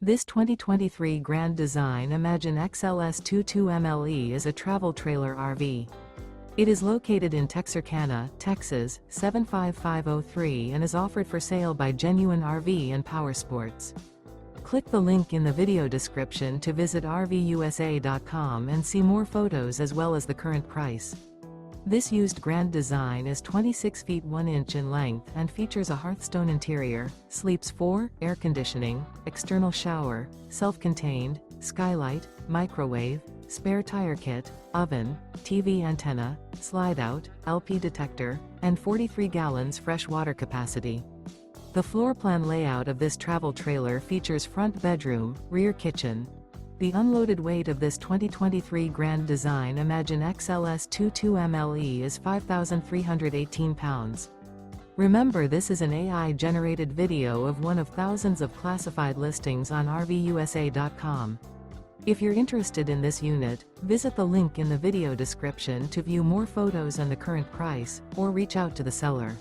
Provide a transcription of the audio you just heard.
This 2023 Grand Design Imagine XLS 22MLE is a travel trailer RV. It is located in Texarkana, Texas, 75503 and is offered for sale by Genuine RV and Powersports. Click the link in the video description to visit RVUSA.com and see more photos as well as the current price. This used Grand Design is 26 feet 1 inch in length and features a Hearthstone interior, sleeps 4, air conditioning, external shower, self-contained, skylight, microwave, spare tire kit, oven, TV antenna, slide-out, LP detector, and 43 gallons fresh water capacity. The floor plan layout of this travel trailer features front bedroom, rear kitchen. The unloaded weight of this 2023 Grand Design Imagine XLS 22MLE is 5,318 pounds. Remember, this is an AI-generated video of one of thousands of classified listings on RVUSA.com. If you're interested in this unit, visit the link in the video description to view more photos and the current price, or reach out to the seller.